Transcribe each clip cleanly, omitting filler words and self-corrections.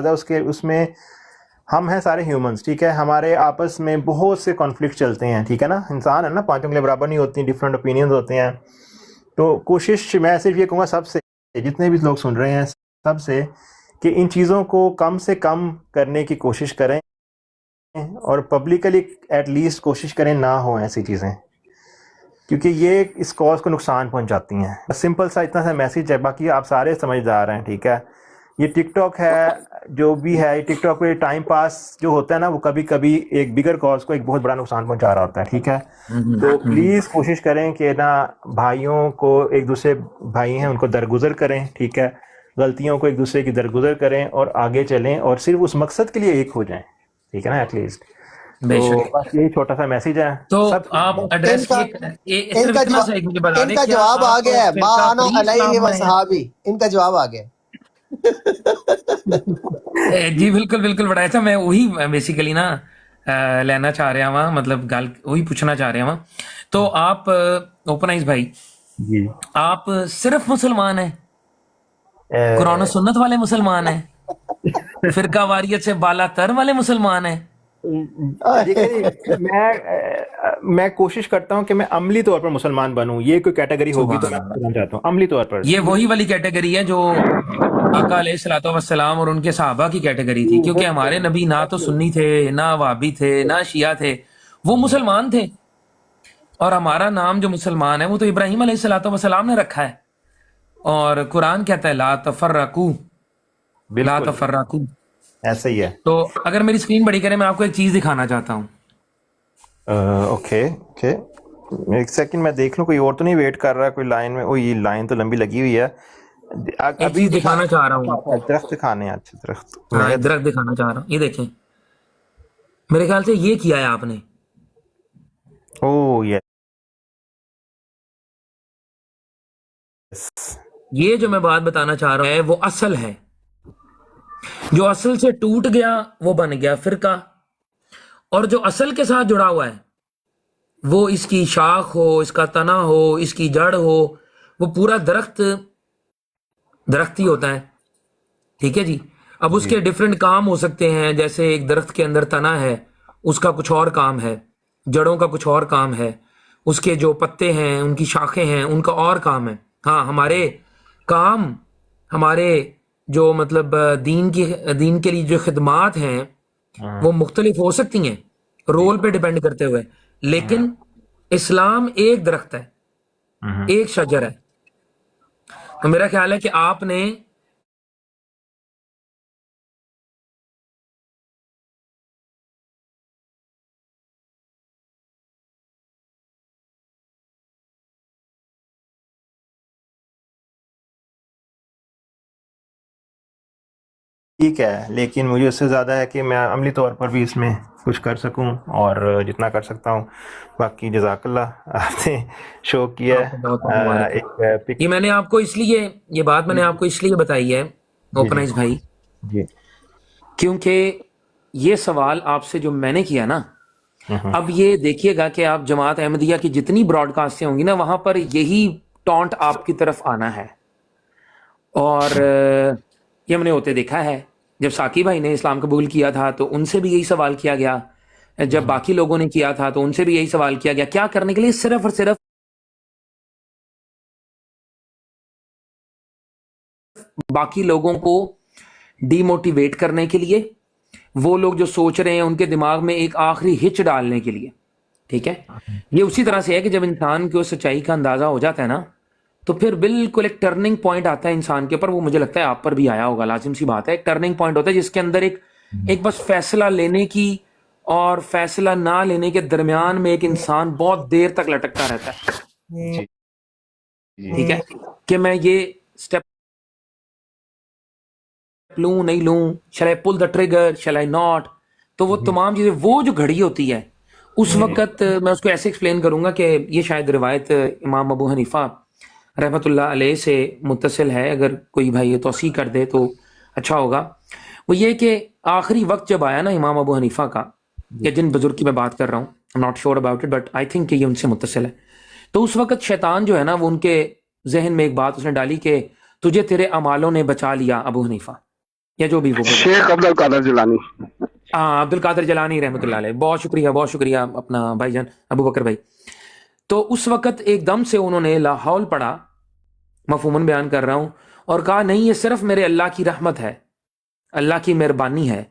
اس کے اس میں ہم ہیں سارے ہیومنس، ٹھیک ہے، ہمارے آپس میں بہت سے کانفلکٹ چلتے ہیں، ٹھیک ہے نا، انسان ہے نا، پانچوں کے لیے برابر نہیں ہوتی، ڈفرینٹ اوپینینز ہوتے ہیں. تو کوشش میں صرف یہ کہوں گا سب سے، جتنے بھی لوگ سن رہے ہیں سب سے، کہ ان چیزوں کو کم سے کم کرنے کی کوشش کریں، اور پبلکلی ایٹ لیسٹ کوشش کریں نہ ہوں ایسی چیزیں، کیونکہ یہ اس کاز کو نقصان پہنچاتی ہیں. سمپل سا اتنا سا میسیج ہے، باقی آپ سارے سمجھدار ہیں، ٹھیک ہے. یہ ٹک ٹاک ہے جو بھی ہے، یہ ٹک ٹاک پہ ٹائم پاس جو ہوتا ہے نا، وہ کبھی کبھی ایک بگر کاز کو ایک بہت بڑا نقصان پہنچا رہا ہوتا ہے، ٹھیک ہے. تو پلیز کوشش کریں کہ نا بھائیوں کو، ایک دوسرے بھائی ہیں ان کو درگزر کریں، ٹھیک ہے، غلطیوں کو ایک دوسرے کی درگزر کریں اور آگے چلیں، اور صرف اس مقصد کے لیے ایک ہو جائیں، ٹھیک ہے نا، ایٹ لیسٹ. بے تو شک. بس یہی چھوٹا سا میسیج ہے تو سب. آپ ان ایڈریس کا صرف اتنا سا ایک مجھے بتا ان دیں، کا کیا جواب آ آپ گیا ہے، ما فرقہ انا فری علیہ اسلام میں ہیں؟ وصحابی، ان کا جواب آ گیا. جی بالکل بالکل، بڑا اچھا. میں وہی بیسیکلی نا لینا چاہ رہا ہوں، مطلب گل وہی پوچھنا چاہ رہا ہوں. تو آپ اوپن آئیز بھائی، جی آپ صرف مسلمان ہیں، قرآن و سنت والے مسلمان ہیں، فرقہ واریت سے بالا تر والے مسلمان ہیں؟ دیکھیں میں کوشش کرتا ہوں کہ میں عملی طور پر مسلمان بنوں. یہ کوئی کیٹیگری ہوگی تو سبحان میں اللہ. بتانا چاہتا ہوں عملی طور پر. یہ وہی والی کیٹیگری ہے جو آقا علیہ الصلوۃ والسلام اور ان کے صحابہ کی کیٹیگری تھی، کیونکہ ہمارے نبی نہ تو سنی تھے، نہ وہابی تھے، نہ شیعہ تھے، وہ مسلمان تھے. اور ہمارا نام جو مسلمان ہے وہ تو ابراہیم علیہ الصلوۃ والسلام نے رکھا ہے، اور قرآن کہتا ہے لا تفرقوا، لا بالکل تفرقوا. ایسا ہی ہے. تو اگر میری اسکرین بڑی کرے، میں آپ کو ایک چیز دکھانا چاہتا ہوں. اوکے اوکے، ایک سیکنڈ میں دیکھ لوں کوئی اور تو نہیں ویٹ کر رہا کوئی لائن میں. یہ لائن تو لمبی لگی ہوئی ہے. ایک ابھی چیز دکھانا چاہ رہا ہوں آپ کو. درخت دکھانے ہیں. اچھا درخت ہاں ایک درخت دکھانا چاہ رہا ہوں، یہ دیکھیں. میرے خیال سے یہ کیا ہے آپ نے، او یس، یہ جو میں بات بتانا چاہ رہا ہوں وہ اصل ہے. جو اصل سے ٹوٹ گیا وہ بن گیا فرقہ، اور جو اصل کے ساتھ جڑا ہوا ہے، وہ اس کی شاخ ہو، اس کا تنا ہو، اس کی جڑ ہو، وہ پورا درخت ہی ہوتا ہے. ٹھیک ہے جی. اب اس کے ڈیفرنٹ کام ہو سکتے ہیں، جیسے ایک درخت کے اندر تنا ہے، اس کا کچھ اور کام ہے، جڑوں کا کچھ اور کام ہے، اس کے جو پتے ہیں، ان کی شاخیں ہیں، ان کا اور کام ہے. ہاں ہمارے کام، ہمارے جو مطلب دین کے لیے جو خدمات ہیں وہ مختلف ہو سکتی ہیں رول پہ ڈیپینڈ کرتے ہوئے، لیکن اسلام ایک درخت ہے، ایک شجر ہے. تو میرا خیال ہے کہ آپ نے ٹھیک ہے، لیکن مجھے اس سے زیادہ ہے کہ میں عملی طور پر بھی اس میں کچھ کر سکوں، اور جتنا کر سکتا ہوں. باقی جزاک اللہ، آپ نے شو کیا آپ کو بہت بہت مبارک. ایک یہ میں نے آپ کو اس لیے، یہ بات میں نے آپ کو اس لیے بتائی ہے جی جی اوپنائز بھائی، جی کیونکہ یہ سوال آپ سے جو میں نے کیا نا، اب یہ دیکھیے گا کہ آپ جماعت احمدیہ کی جتنی براڈ کاسٹیں ہوں گی نا، وہاں پر یہی ٹونٹ آپ کی طرف آنا ہے. اور یہ ہم نے ہوتے دیکھا ہے. جب ساکی بھائی نے اسلام قبول کیا تھا تو ان سے بھی یہی سوال کیا گیا، جب باقی لوگوں نے کیا تھا تو ان سے بھی یہی سوال کیا گیا. کیا کرنے کے لیے؟ صرف اور صرف باقی لوگوں کو ڈی موٹیویٹ کرنے کے لیے، وہ لوگ جو سوچ رہے ہیں ان کے دماغ میں ایک آخری ہچ ڈالنے کے لیے. ٹھیک ہے. یہ اسی طرح سے ہے کہ جب انسان کو سچائی کا اندازہ ہو جاتا ہے نا، تو پھر بالکل ایک ٹرننگ پوائنٹ آتا ہے انسان کے اوپر. وہ مجھے لگتا ہے آپ پر بھی آیا ہوگا، لازم سی بات ہے. ایک ٹرننگ پوائنٹ ہوتا ہے جس کے اندر ایک بس فیصلہ لینے کی اور فیصلہ نہ لینے کے درمیان میں ایک انسان بہت دیر تک لٹکتا رہتا ہے. ٹھیک ہے، کہ میں یہ اسٹیپ لوں نہیں لوں، شل آئی پل دا ٹریگر، شل آئی ناٹ. تو وہ تمام چیزیں، وہ جو گھڑی ہوتی ہے اس وقت، میں اس کو ایسے ایکسپلین کروں گا کہ یہ شاید روایت امام ابو حنیفہ رحمۃ اللہ علیہ سے متصل ہے. اگر کوئی بھائی یہ توثیق کر دے تو اچھا ہوگا. وہ یہ کہ آخری وقت جب آیا نا امام ابو حنیفہ کا، یا جن بزرگ کی میں بات کر رہا ہوں، I'm not sure about it but I think کہ یہ ان سے متصل ہے. تو اس وقت شیطان جو ہے نا، وہ ان کے ذہن میں ایک بات اس نے ڈالی کہ تجھے تیرے اعمالوں نے بچا لیا ابو حنیفہ. یا جو بھی وہ بولے. شیخ عبد القادر جیلانی. ہاں عبد القادر جیلانی رحمۃ اللہ علیہ. بہت شکریہ اپنا بھائی جان ابو بکر بھائی. تو اس وقت ایک دم سے انہوں نے لا حول پڑھا، مفہوماً بیان کر رہا ہوں، اور کہا نہیں یہ صرف میرے اللہ کی رحمت ہے، اللہ کی مہربانی ہے،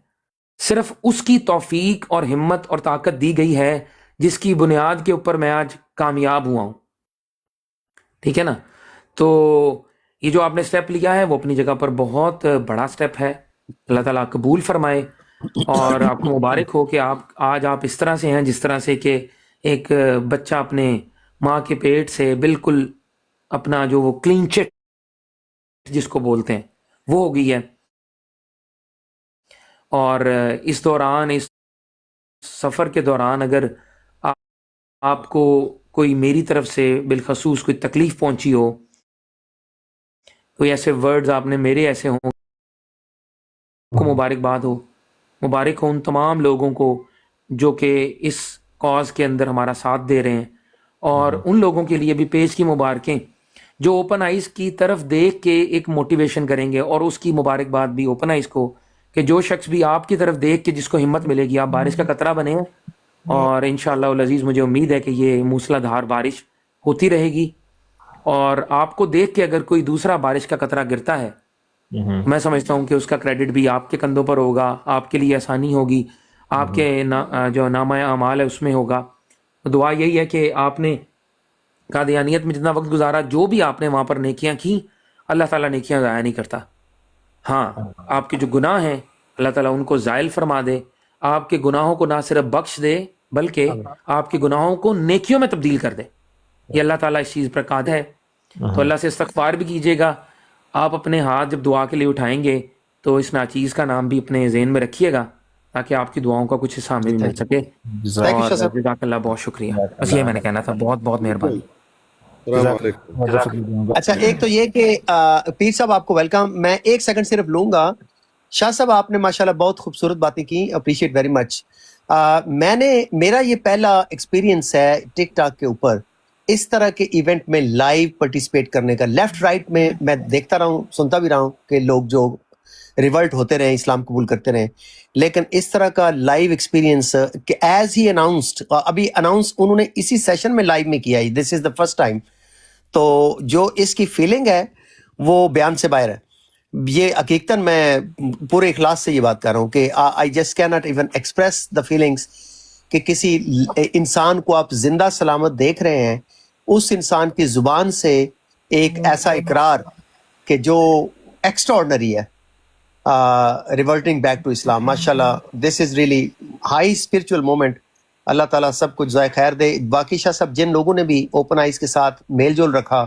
صرف اس کی توفیق اور ہمت اور طاقت دی گئی ہے جس کی بنیاد کے اوپر میں آج کامیاب ہوا ہوں. ٹھیک ہے نا. تو یہ جو آپ نے سٹیپ لیا ہے وہ اپنی جگہ پر بہت بڑا سٹیپ ہے. اللہ تعالیٰ قبول فرمائے اور آپ کو مبارک ہو کہ آج آپ اس طرح سے ہیں جس طرح سے کہ ایک بچہ اپنے ماں کے پیٹ سے بالکل اپنا جو وہ کلین چٹ جس کو بولتے ہیں وہ ہو گئی ہے. اور اس دوران، اس سفر کے دوران اگر آپ کو کوئی میری طرف سے بالخصوص کوئی تکلیف پہنچی ہو، کوئی ایسے ورڈز آپ نے میرے ایسے ہوں، کو مبارکباد ہو. مبارک ہو ان تمام لوگوں کو جو کہ اس کاز کے اندر ہمارا ساتھ دے رہے ہیں، اور ان لوگوں کے لیے بھی پیج کی مبارکیں جو اوپن آئیز کی طرف دیکھ کے ایک موٹیویشن کریں گے. اور اس کی مبارکباد بھی اوپن آئیز کو کہ جو شخص بھی آپ کی طرف دیکھ کے جس کو ہمت ملے گی، آپ بارش کا قطرہ بنے ہیں. اور انشاءاللہ العزیز مجھے امید ہے کہ یہ موسلا دھار بارش ہوتی رہے گی، اور آپ کو دیکھ کے اگر کوئی دوسرا بارش کا قطرہ گرتا ہے، میں سمجھتا ہوں کہ اس کا کریڈٹ بھی آپ کے کندھوں پر ہوگا، آپ کے لیے آسانی ہوگی، آپ کے جو نامہ اعمال ہے اس میں ہوگا. دعا یہی ہے کہ آپ نے قادیانیت میں جتنا وقت گزارا، جو بھی آپ نے وہاں پر نیکیاں کی، اللہ تعالیٰ نیکیاں ضائع نہیں کرتا. ہاں آپ کے جو گناہ ہیں اللہ تعالیٰ ان کو زائل فرما دے، آپ کے گناہوں کو نہ صرف بخش دے بلکہ آپ کے گناہوں کو نیکیوں میں تبدیل کر دے. یہ اللہ تعالیٰ اس چیز پر قادر ہے. تو اللہ سے استغفار بھی کیجیے گا. آپ اپنے ہاتھ جب دعا کے لیے اٹھائیں گے تو اس ناچیز کا نام بھی اپنے ذہن میں رکھیے گا تاکہ آپ کی دعاؤں کا کچھ حصہ ہمیں بھی مل سکے. اور جزاک اللہ، بہت شکریہ. بس یہ میں نے کہنا تھا. بہت بہت مہربانی. السلام علیکم. اچھا ایک تو یہ کہ پیر صاحب آپ کو ویلکم. میں ایک سیکنڈ صرف لوں گا. شاہ صاحب آپ نے ماشاءاللہ بہت خوبصورت باتیں کی، اپریشیٹ ویری مچ. میرا یہ پہلا ایکسپیرینس ہے ٹک ٹاک کے اوپر اس طرح کے ایونٹ میں لائیو پارٹیسپیٹ کرنے کا. لیفٹ رائٹ میں دیکھتا رہا ہوں، سنتا بھی رہا ہوں کہ لوگ جو ریولٹ ہوتے رہے، اسلام قبول کرتے رہے، لیکن اس طرح کا لائیو ایکسپیرینس کہ ایز ہی اناؤنسڈ، ابھی اناؤنس انہوں نے اسی سیشن میں لائیو میں کیا ہے، دس از دا فرسٹ ٹائم. تو جو اس کی فیلنگ ہے وہ بیان سے باہر ہے. یہ حقیقتاً میں پورے اخلاص سے یہ بات کر رہا ہوں کہ آئی جسٹ کی not even express the feelings کہ کسی انسان کو آپ زندہ سلامت دیکھ رہے ہیں، اس انسان کی زبان سے ایک ایسا اقرار کہ جو ایکسٹراڈنری ہے، ریورٹنگ بیک ٹو اسلام. ماشاءاللہ this is really high spiritual moment. Allah تعالیٰ سب کچھ ذائقہ خیر دے. باقی شاہ صاحب جن لوگوں نے بھی اوپن آئیز کے ساتھ میل جول رکھا،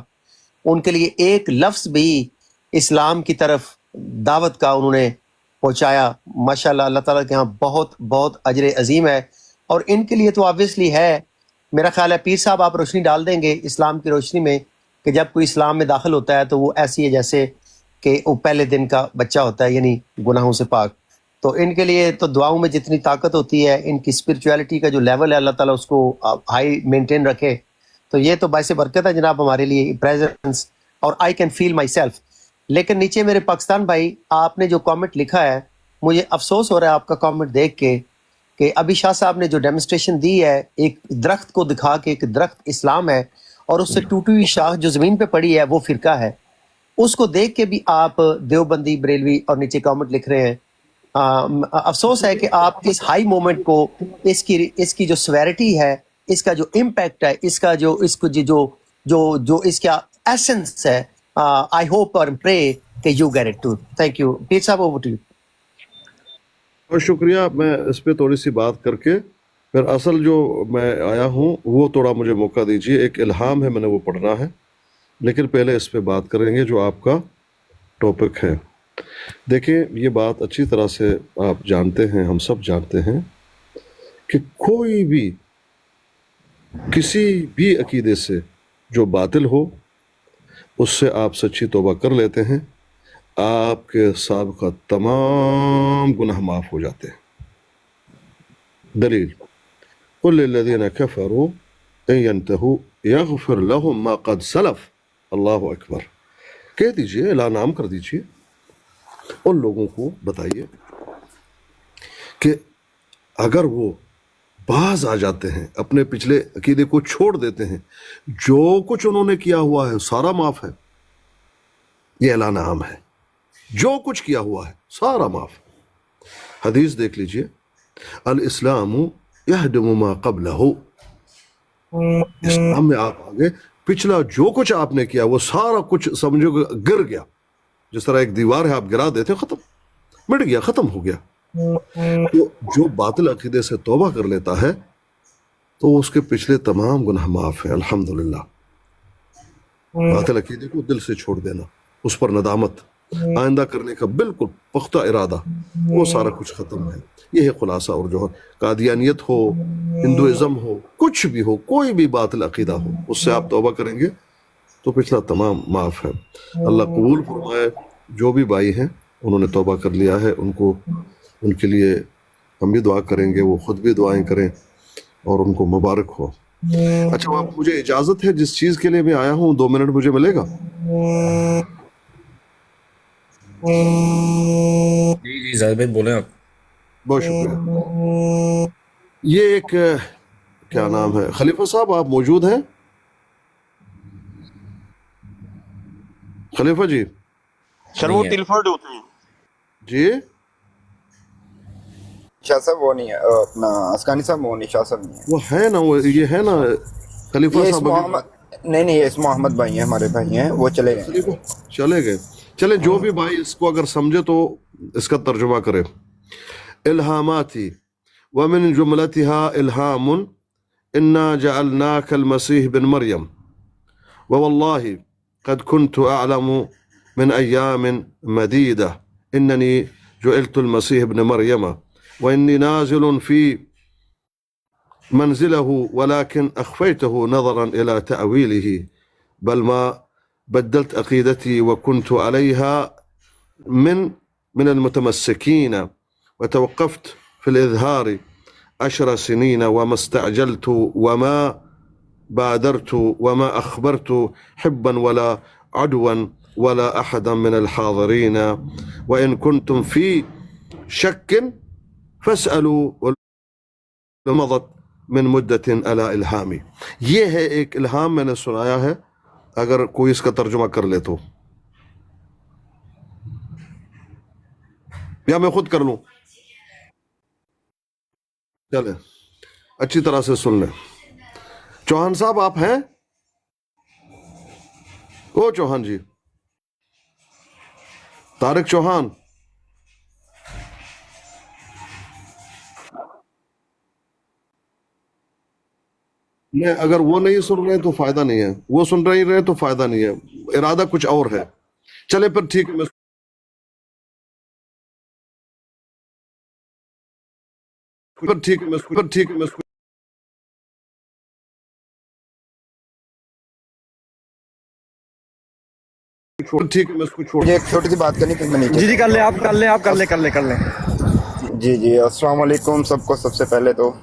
ان کے لیے ایک لفظ بھی اسلام کی طرف دعوت کا انہوں نے پہنچایا، ماشاءاللہ اللہ تعالیٰ کے ہاں بہت بہت اجر عظیم ہے. اور ان کے لیے تو آبویسلی ہے، میرا خیال ہے پیر صاحب آپ روشنی ڈال دیں گے اسلام کی روشنی میں کہ جب کوئی اسلام میں داخل ہوتا ہے تو وہ ایسی ہے جیسے کہ وہ پہلے دن کا بچہ ہوتا ہے، یعنی گناہوں سے پاک. تو ان کے لیے تو دعاؤں میں جتنی طاقت ہوتی ہے، ان کی اسپرچویلٹی کا جو لیول ہے اللہ تعالیٰ اس کو ہائی مینٹین رکھے. تو یہ تو باعث برکت ہے جناب ہمارے لیے پریزنس، اور I can feel my self. لیکن نیچے میرے پاکستان بھائی آپ نے جو کامنٹ لکھا ہے، مجھے افسوس ہو رہا ہے آپ کا کامنٹ دیکھ کے کہ ابھی شاہ صاحب نے جو ڈیمونسٹریشن دی ہے ایک درخت کو دکھا کے، ایک درخت اسلام ہے اور اس سے ٹوٹی ہوئی شاخ جو زمین پہ پڑی ہے وہ فرقہ ہے، اس کو دیکھ کے بھی آپ دیوبندی بریلوی اور نیچے کامنٹ لکھ رہے ہیں. افسوس ہے کہ آپ اس ہائی مومنٹ کو، اس کی جو سویرٹی ہے، اس کا جو امپیکٹ ہے، اس کا جو اس کا ایسنس ہے، آئی ہوپ اور پرے کہ you get it too. Thank you Pir Sahib, over to you. بہت شکریہ. میں اس پہ تھوڑی سی بات کر کے پھر اصل جو میں آیا ہوں وہ تھوڑا مجھے موقع دیجیے. ایک الہام ہے، میں نے وہ پڑھنا ہے، لیکن پہلے اس پہ بات کریں گے جو آپ کا ٹاپک ہے. دیکھیں یہ بات اچھی طرح سے آپ جانتے ہیں، ہم سب جانتے ہیں کہ کوئی بھی کسی بھی عقیدے سے جو باطل ہو اس سے آپ سچی توبہ کر لیتے ہیں، آپ کے سابقہ تمام گناہ معاف ہو جاتے ہیں. دلیل قل للذین کفروا ان ینتہوا یغفر لهم ما قد سلف. اللہ اکبر. کہہ دیجئے، اعلان عام کر دیجئے ان لوگوں کو بتائیے کہ اگر وہ باز آ جاتے ہیں، اپنے پچھلے عقیدے کو چھوڑ دیتے ہیں، جو کچھ انہوں نے کیا ہوا ہے سارا معاف ہے. یہ اعلان عام ہے، جو کچھ کیا ہوا ہے سارا معاف. حدیث دیکھ لیجئے، الاسلام یہدم ما قبلہ. اسلام میں آپ آگے پچھلا جو کچھ آپ نے کیا وہ سارا کچھ سمجھو کہ گر گیا. جس طرح ایک دیوار ہے، آپ گرا دیتے ختم، مٹ گیا، ختم ہو گیا. تو جو باطل عقیدے سے توبہ کر لیتا ہے تو اس کے پچھلے تمام گناہ معاف ہیں الحمدللہ. باطل عقیدے کو دل سے چھوڑ دینا، اس پر ندامت، آئندہ کرنے کا بالکل پختہ ارادہ، وہ سارا کچھ ختم ہے. یہ ہے خلاصہ اور جوہر. قادیانیت ہو، ہندوازم ہو، کچھ بھی ہو، کوئی بھی باطل عقیدہ ہو، اس سے آپ توبہ کریں گے تو پچھلا تمام معاف ہے. اللہ قبول فرمائے. جو بھی بھائی ہیں انہوں نے توبہ کر لیا ہے، ان کے لیے ہم بھی دعا کریں گے، وہ خود بھی دعائیں کریں اور ان کو مبارک ہو. اچھا، آپ مجھے اجازت ہے جس چیز کے لیے میں آیا ہوں 2 منٹ مجھے ملے گا؟ جی زاہد بھائی بولیں آپ. بہت شکریہ. یہ ایک کیا نام ہے، خلیفہ صاحب آپ موجود ہیں؟ خلیفہ جی. سر وہ ٹلفرڈ ہوتے ہیں. جی شاہ صاحب وہ نہیں ہے، اپنا اسکانی صاحب وہ نہیں، شاہ صاحب نہیں ہے. وہ ہے نا، وہ یہ ہے نا خلیفہ یہ اس صاحب. محمد نہیں یہ اس محمد بھائی ہیں، ہمارے بھائی ہیں، وہ چلے گئے. خلیفہ چلے گئے. چلے، جو بھی بھائی اس کو اگر سمجھے تو اس کا ترجمہ کرے. الہاماتی ومن جملتها الہام انا جعلناک المسیح بن مریم وواللہ قد كنت اعلم من ایام مدیدہ اننی جعلت المسیح بن مریم واني نازل في منزله ولكن أخفيته نظرا إلى تأويله بل ما بدلت عقيدتي وكنت عليها من المتمسكين وتوقفت في الإظهار 10 سنين وما استعجلت وما بادرت وما أخبرت حبا ولا عدوا ولا أحدا من الحاضرين وإن كنتم في شك فاسألوا مضت من مدت على الہامی. یہ ہے ایک الہام میں نے سنایا ہے، اگر کوئی اس کا ترجمہ کر لے تو، یا میں خود کر لوں. چلیں اچھی طرح سے سن لیں. چوہان صاحب آپ ہیں؟ او چوہان جی، طارق چوہان. نہیں، اگر وہ نہیں سن رہے تو فائدہ نہیں ہے، وہ سن رہے تو فائدہ نہیں ہے، ارادہ کچھ اور ہے. چلے پھر ٹھیک ہے، مجھے ایک چھوٹی سی بات کرنی تھی، میں نیچے. جی کر لیں آپ، کر لیں. جی السلام علیکم سب کو. سب سے پہلے تو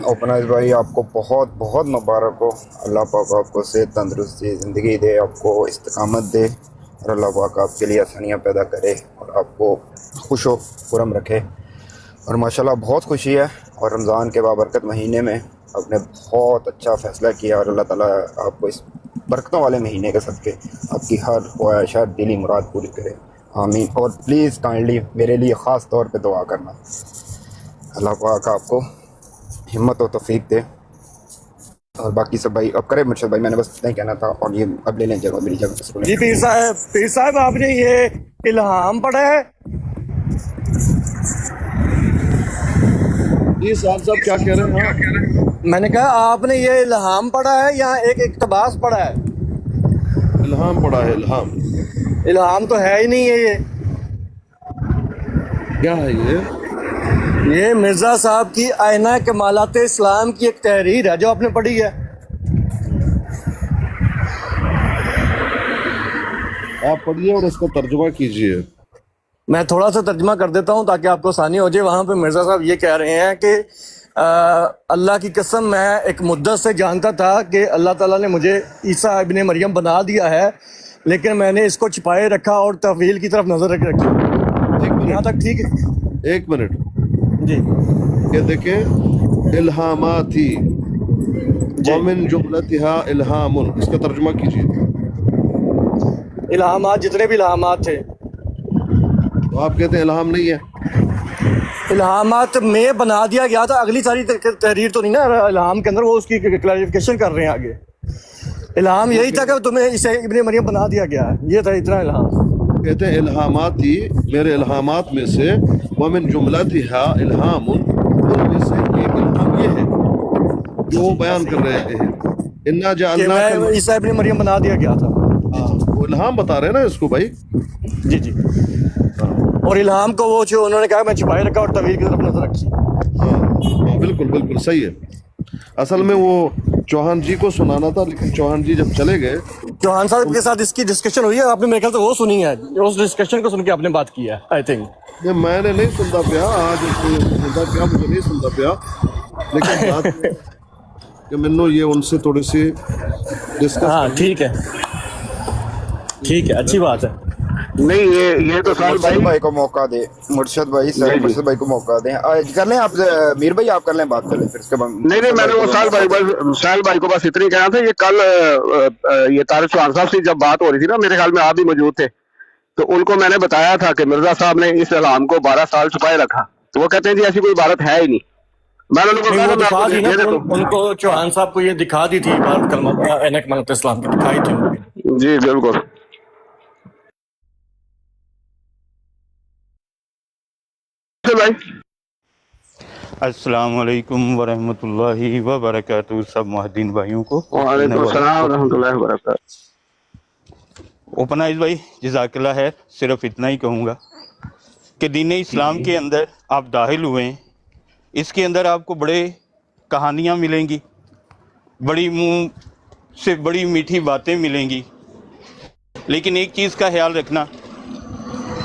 اوپنائز بھائی آپ کو بہت بہت مبارک ہو. اللہ پاک آپ کو صحت، تندرستی، زندگی دے، آپ کو استقامت دے، اور اللہ پاک آپ کے لیے آسانیاں پیدا کرے اور آپ کو خوش و خرم رکھے. اور ماشاءاللہ بہت خوشی ہے، اور رمضان کے بابرکت مہینے میں آپ نے بہت اچھا فیصلہ کیا، اور اللہ تعالیٰ آپ کو اس برکتوں والے مہینے کے صدقے آپ کی ہر خواہش، ہر دلی مراد پوری کرے. آمین. اور پلیز کائنڈلی میرے لیے خاص طور پہ دعا کرنا. اللہ پاک آپ کو ہمت و توفیق دے. اور باقی سب بھائی اب کرے مرشد بھائی، میں نے بس اتنا ہی کہنا تھا. اور یہ اب لے لیں جگہ، میری جگہ سے جی پیر صاحب آپ نے یہ الہام پڑھا ہے؟ جی صاحب کیا کہہ رہے ہیں؟ میں نے کہا آپ نے یہ الہام پڑھا ہے یا ایک اقتباس پڑھا ہے؟ الہام پڑھا ہے. الہام تو ہے ہی نہیں ہے. یہ کیا ہے؟ یہ مرزا صاحب کی آئینہ کمالات اسلام کی ایک تحریر ہے جو آپ نے پڑھی ہے. آپ پڑھیے اور اس کو ترجمہ کیجیے. میں تھوڑا سا ترجمہ کر دیتا ہوں تاکہ آپ کو آسانی ہو جائے. وہاں پہ مرزا صاحب یہ کہہ رہے ہیں کہ اللہ کی قسم میں ایک مدت سے جانتا تھا کہ اللہ تعالیٰ نے مجھے عیسیٰ ابن مریم بنا دیا ہے، لیکن میں نے اس کو چھپائے رکھا اور تحویل کی طرف نظر رکھی. یہاں تک ٹھیک ہے؟ ایک منٹ جی کہ دیکھیں الہاماتی ومن جملتها الہام، اس کا ترجمہ کیجیے. الہامات، جتنے بھی الہامات تھے. تو آپ کہتے ہیں الہام نہیں ہے. الہامات میں بنا دیا گیا تھا، اگلی ساری تحریر تو نہیں نا الہام کے اندر، وہ اس کی کلیریفیکیشن کر رہے ہیں آگے. الہام یہی تھا کہ تمہیں اسے ابن مریم بنا دیا گیا ہے، یہ تھا اتنا الہام. کہتے ہیں الہاماتی، میرے الہامات میں سے، ومن جملتها الہام، ان میں سے ایک الہام یہ ہے جو وہ بیان کر رہے ہیں انا کہ جعلناک. میں عیسیٰ ابن مریم بنا دیا گیا تھا. وہ الہام بتا رہے ہیں نا اس کو بھائی. جی جی. اور الہام کو وہ جو انہوں نے کہا میں چھپائے رکھا اور طویل کی طرف نظر رکھی. ہاں بالکل بالکل صحیح ہے. اصل میں وہ چوہان جی کو سنانا تھا، لیکن چوہان جی جب چلے گئے. چوہان صاحب کے ساتھ اس کی ڈسکشن ہوئی ہے، آپ نے میرے خیال سے وہ سنی ہے، اس ڈسکشن کو سن کے آپ نے بات کی ہے آئی تھنک. میں نے نہیں سنتا پیا آج، سنتا پیا مجھے نہیں سنتا پیا، لیکن بات یہ ہے کہ منو یہ ان سے تھوڑی سی ڈسکس. ہاں ٹھیک ہے ٹھیک ہے، اچھی بات ہے. نہیں یہ تو سال مرشد بھائی کو موقع دے، مرشد بھائی سر مرشد بھائی کو موقع دیں. کر لیں آپ میر بھائی، آپ کر لیں بات کر لیں پھر اس کے بعد. نہیں میں نے وہ سال بھائی کو بس اتنی کہنا تھا. یہ کل یہ طارق چوہان صاحب سے جب بات ہو رہی تھی نا، میرے خیال میں آپ بھی موجود تھے، تو ان کو میں نے بتایا تھا کہ مرزا صاحب نے اس الہام کو 12 سال چھپائے رکھا. تو وہ کہتے ہیں جی ایسی کوئی عبارت ہے ہی نہیں. میں نے ان کو کہا وہ تھا دکھا دی نا، میں آپ کو ان کو چوہان صاحب کو یہ دکھا دی تھی عبارت کلمہ اینک منت اسلام کی، دکھائی تھی. جی بالکل. بھائی السلام علیکم ورحمۃ اللہ وبرکاتہ سب مہدین بھائیوں کو. وعلیکم السلام ورحمۃ اللہ وبرکاتہ. اوپنائز بھائی جزاک اللہ خیر. صرف اتنا ہی کہوں گا کہ دین اسلام کے اندر آپ داخل ہوئے ہیں، اس کے اندر آپ کو بڑے کہانیاں ملیں گی، بڑی منہ سے بڑی میٹھی باتیں ملیں گی، لیکن ایک چیز کا خیال رکھنا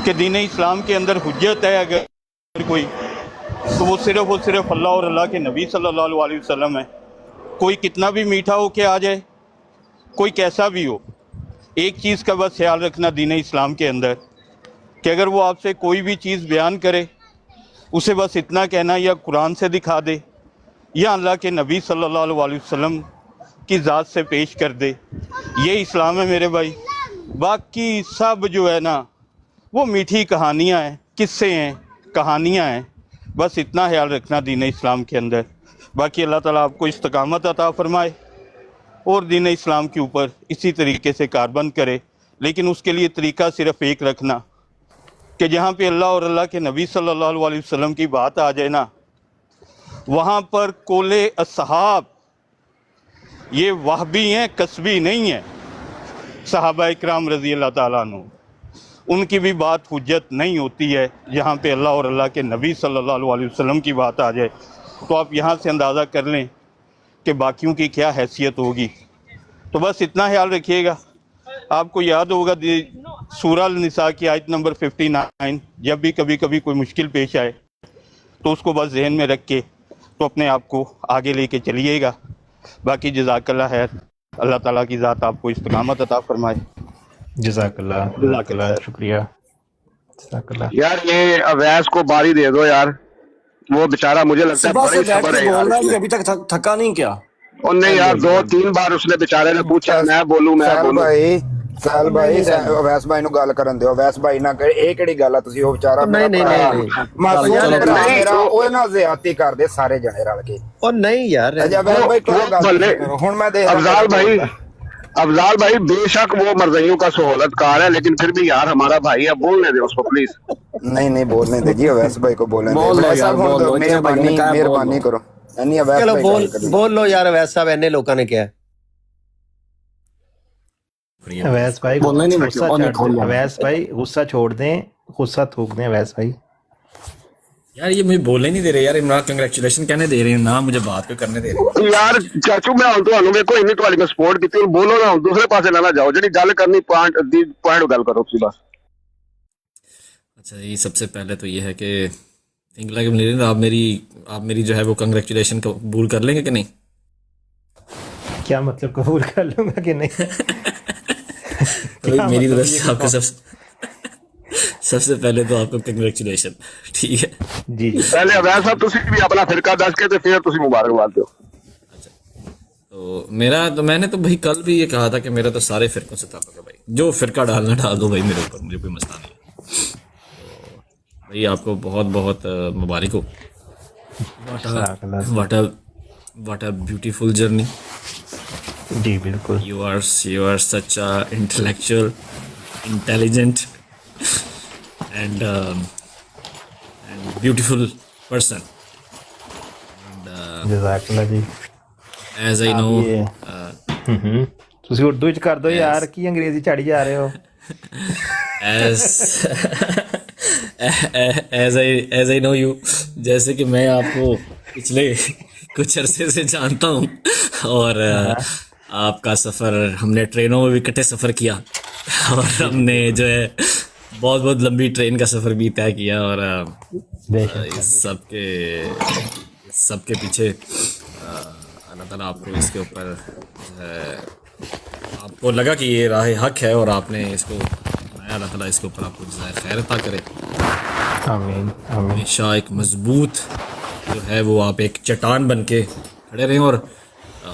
کہ دین اسلام کے اندر حجت ہے اگر کوئی، تو وہ صرف اللہ اور اللہ کے نبی صلی اللہ علیہ وسلم ہے. کوئی کتنا بھی میٹھا ہو کے آ جائے، کوئی کیسا بھی ہو، ایک چیز کا بس خیال رکھنا دین اسلام کے اندر کہ اگر وہ آپ سے کوئی بھی چیز بیان کرے، اسے بس اتنا کہنا یا قرآن سے دکھا دے یا اللہ کے نبی صلی اللہ علیہ وسلم کی ذات سے پیش کر دے. یہ اسلام ہے میرے بھائی. باقی سب جو ہے نا وہ میٹھی کہانیاں ہیں، قصے ہیں، کہانیاں ہیں. بس اتنا خیال رکھنا دین اسلام کے اندر. باقی اللہ تعالیٰ آپ کو استقامت عطا فرمائے اور دین اسلام کے اوپر اسی طریقے سے کاربند کرے. لیکن اس کے لیے طریقہ صرف ایک رکھنا کہ جہاں پہ اللہ اور اللہ کے نبی صلی اللہ علیہ وسلم کی بات آ جائے نا، وہاں پر قول اصحاب یہ وہبی ہیں، کسبی نہیں ہیں. صحابہ اکرام رضی اللہ تعالیٰ عنہ ان کی بھی بات حجت نہیں ہوتی ہے. جہاں پہ اللہ اور اللہ کے نبی صلی اللہ علیہ وسلم کی بات آ جائے تو آپ یہاں سے اندازہ کر لیں کہ باقیوں کی کیا حیثیت ہوگی. تو بس اتنا خیال رکھیے گا. آپ کو یاد ہوگا سورہ النساء کی آیت نمبر 59، جب بھی کبھی کوئی مشکل پیش آئے تو اس کو بس ذہن میں رکھ کے تو اپنے آپ کو آگے لے کے چلیے گا. باقی جزاک اللہ خیر. اللہ تعالیٰ کی ذات آپ کو استقامت عطا فرمائے. جزاک اللہ شکریہ. جزاک اللہ. یار یہ اویس کو باری دے دو یار، وہ بیچارہ مجھے لگتا ہے صبح سے بڑی بیٹھ صبر کے ہے یار بول رہا اس ہے کہ میں. ابھی تک تھکا نہیں کیا. اور نہیں یار 2-3 بار اس نے بیچارے نے پوچھا میں بولوں. سہل بھائی اویس بھائی نو گل کرن دیو. اویس بھائی نہ کہ ਇਹ ਕਿਹੜੀ ਗੱਲ ਆ, ਤੁਸੀਂ ਉਹ ਵਿਚਾਰਾ ਮੇਰਾ ਮਾਸੂਮ ਭਰਾ ਮੇਰਾ ਉਹ ਨਾ ਜ਼ਿਆਦਤੀ ਕਰਦੇ ਸਾਰੇ ਜਣੇ ਰਲ ਕੇ. اور نہیں یار اویس بھائی کرو گل. ਹੁਣ ਮੈਂ ਦੇਖ افضال بھائی بے شک وہ مرضیوں کا سہولت کار ہے، لیکن پھر بھی یار ہمارا بھائی ہے، بولنے دے اس کو پلیز. نہیں بولنے دے جی، اویس بھائی کو بولنے دے. مہربانی کرو. چلو بول لو یار اویس صاحب، اینے لوگوں نے کیا ہے. اویس بھائی اویس بھائی غصہ چھوڑ دیں، غصہ تھوک دیں اویس بھائی. یار یہ مجھے بولنے نہیں دے رہے یار. عمران کنگریچولیشن کہنے دے رہے ہیں، نہ مجھے بات پہ کرنے دے رہے ہیں. یار چاچو میں ہوں تمہیں ویکو اینی تہاڈی میں سپورٹ کیتی، بولو نا دوسرے پاسے نہ جاؤ. جڑی گل کرنی پوائنٹ گل کرو تسی بس. اچھا یہ سب سے پہلے تو یہ ہے کہ آپ میری جو ہے وہ کنگریچولیشن قبول کر لیں گے کہ نہیں؟ کیا مطلب قبول کر لوں گا کہ نہیں؟ تو بھائی میری طرف سے آپ کو سب سے پہلے تو آپ کو کنگریچولیشن. ٹھیک ہے جی جی پہلے عبید صاحب تسی بھی اپنا فرقہ دس کے تے پھر تسی مبارکباد دو. تو میں نے تو بھائی کل بھی یہ کہا تھا کہ میرا تو سارے فرقوں سے تعلق ہے بھائی, جو فرقہ ڈالنا ڈال دو بھائی میرے اوپر, مجھے کوئی مسئلہ نہیں ہے. تو بھائی آپ کو بہت بہت مبارک ہو. What a beautiful journey. جی بالکل. You are such a intellectual, intelligent, and beautiful person. And جزاک اللہ جی. as I know, ਤੁਸੀਂ ਉਰਦੂ ਚ ਕਰ ਦਿਓ ਯਾਰ, ਕੀ ਅੰਗਰੇਜ਼ੀ ਝਾੜੀ ਜਾ ਰਹੇ ਹੋ. as I know you, جیسے کہ میں آپ کو پچھلے کچھ عرصے سے جانتا ہوں, اور آپ کا سفر ہم نے ٹرینوں میں بھی اکٹھے سفر کیا, اور ہم نے جو ہے بہت بہت لمبی ٹرین کا سفر بھی طے کیا, اور اس سب کے پیچھے اللہ تعالیٰ آپ کو اس کے اوپر آپ کو لگا کہ یہ راہ حق ہے اور آپ نے اس کو بنایا. اللہ تعالیٰ اس کے اوپر آپ کو جزائے خیر عطا کرے. آمین آمین. ہمیشہ ایک مضبوط جو ہے وہ آپ ایک چٹان بن کے کھڑے رہیں, اور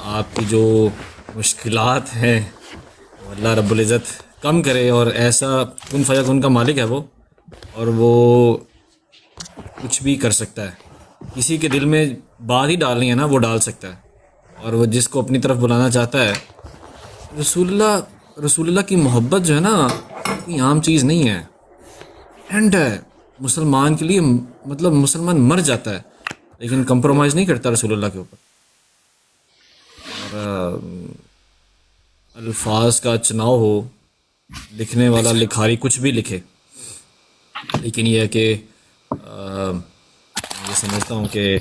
آپ کی جو مشکلات ہیں وہ اللہ رب العزت کم کرے. اور ایسا کن فیکون کا مالک ہے وہ, اور وہ کچھ بھی کر سکتا ہے. کسی کے دل میں بات ہی ڈالنی ہے نا, وہ ڈال سکتا ہے, اور وہ جس کو اپنی طرف بلانا چاہتا ہے. رسول اللہ کی محبت جو ہے نا کوئی عام چیز نہیں ہے. اینڈ مسلمان کے لیے, مطلب مسلمان مر جاتا ہے لیکن کمپرومائز نہیں کرتا رسول اللہ کے اوپر. اور الفاظ کا چناؤ ہو, لکھنے والا لکھاری کچھ بھی لکھے, لیکن یہ ہے کہ یہ سمجھتا ہوں کہ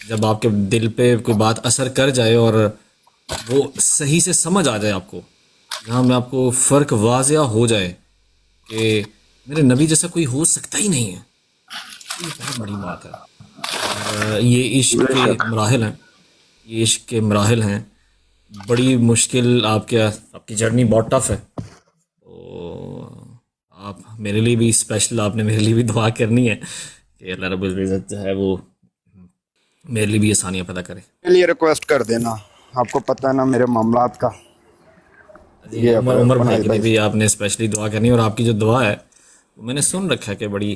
جب آپ کے دل پہ کوئی بات اثر کر جائے اور وہ صحیح سے سمجھ آ جائے آپ کو, جہاں میں آپ کو فرق واضح ہو جائے کہ میرے نبی جیسا کوئی ہو سکتا ہی نہیں ہے, یہ بہت بڑی بات ہے. اور یہ عشق کے مراحل ہیں, یہ عشق کے مراحل ہیں, بڑی مشکل. آپ کی جرنی بہت ٹف ہے. تو آپ میرے لیے بھی اسپیشل, آپ نے میرے لیے بھی دعا کرنی ہے کہ اللہ رب العزت جو ہے وہ میرے لیے بھی آسانیاں پیدا کرے. کے لیے ریکویسٹ کر دینا, آپ کو پتہ ہے نا میرے معاملات کا. عمر بھائی کے لیے بھی آپ نے اسپیشلی دعا کرنی ہے, اور آپ کی جو دعا ہے وہ میں نے سن رکھا ہے کہ بڑی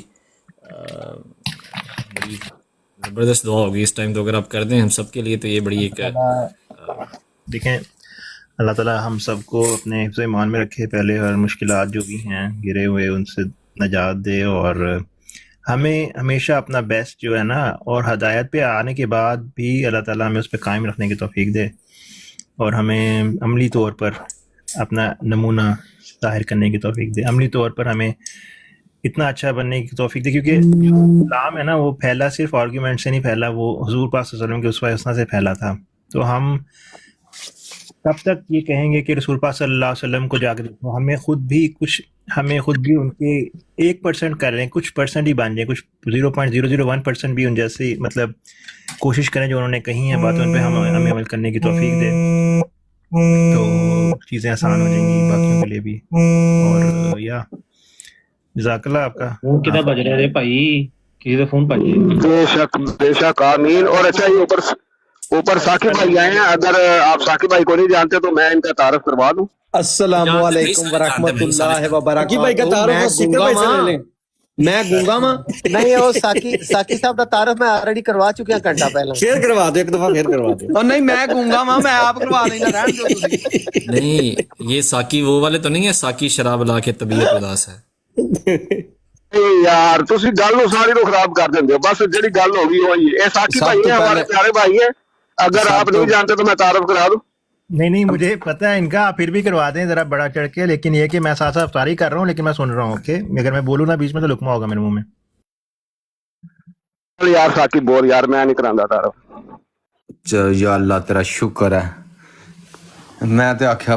زبردست دعا ہوگی اس ٹائم. تو اگر آپ کر دیں ہم سب کے لیے تو یہ بڑی ایک دیکھیں, اللہ تعالیٰ ہم سب کو اپنے حفظ ایمان میں رکھے پہلے, اور مشکلات جو بھی ہیں گرے ہوئے ان سے نجات دے, اور ہمیں ہمیشہ اپنا بیسٹ جو ہے نا, اور ہدایت پہ آنے کے بعد بھی اللہ تعالیٰ ہمیں اس پہ قائم رکھنے کی توفیق دے, اور ہمیں عملی طور پر اپنا نمونہ ظاہر کرنے کی توفیق دے, عملی طور پر ہمیں اتنا اچھا بننے کی توفیق دے. کیونکہ جو اسلام ہے نا وہ پھیلا صرف آرگیومنٹ سے نہیں پھیلا, وہ حضور پاک صلی اللہ علیہ وسلم کے اسوہ حسنہ سے پھیلا تھا. تو ہم کب تک یہ کہیں گے کہ رسول پاک صلی اللہ علیہ وسلم کو جا کے دیکھو, ہمیں خود بھی ان کے 1% کر لیں, کچھ پرسنٹ ہی بن جائیں, کچھ 0.001% بھی ان جیسی مطلب کوشش کریں جو انہوں نے کہی ہیں باتوں ان پہ ہمیں عمل کرنے کی توفیق دے, تو چیزیں آسان ہو جائیں گی باقیوں کے لیے بھی. اور یا جزاک اللہ. آپ کا فون کدھر بج رہا ہے بھائی, کسی سے فون بج رہا ہے. بے شک آمین. اور اچھا یہ اوپر ثاقب بھائی آئے ہیں, اگر آپ ثاقب بھائی کو نہیں جانتے تو میں ان کا تعارف کروا دوں. السلام علیکم ورحمۃ اللہ وبرکاتہ. میں گونگا ماں نہیں, اور ساکی صاحب کا تعارف میں آلریڈی کروا چکا گھنٹہ پہلے. شیئر کروا دو, ایک دفعہ پھر کروا دو. اور نہیں میں گونگا ماں, میں آپ کروا نہیں. نہیں, یہ ساکی وہ والے تو نہیں ہے, ساکی شراب لا کے طبیعت اداس ہے. یار تسی گل نو ساری نو خراب کر دیندے ہو. بس جڑی گل ہوگی وہی ہے. اے ساکی بھائی ہیں, ہمارے پیارے بھائی ہیں. اگر آپ نہیں جانتے تو میں تعارف کرا دوں. نہیں مجھے پتہ ہے ان کا, پھر بھی کروا دیں ذرا بڑا چڑھ کے. لیکن یہ کہ میں ساتھ ساتھ افطاری کر رہا ہوں, لیکن میں سن رہا ہوں. اوکے, اگر میں بولوں نا بیچ میں تو لقمہ ہوگا میرے منہ میں. یار ساکی بول یار, میں نہیں کراندا تعارف. یا اللہ تیرا شکر ہے, میں تے آکھیا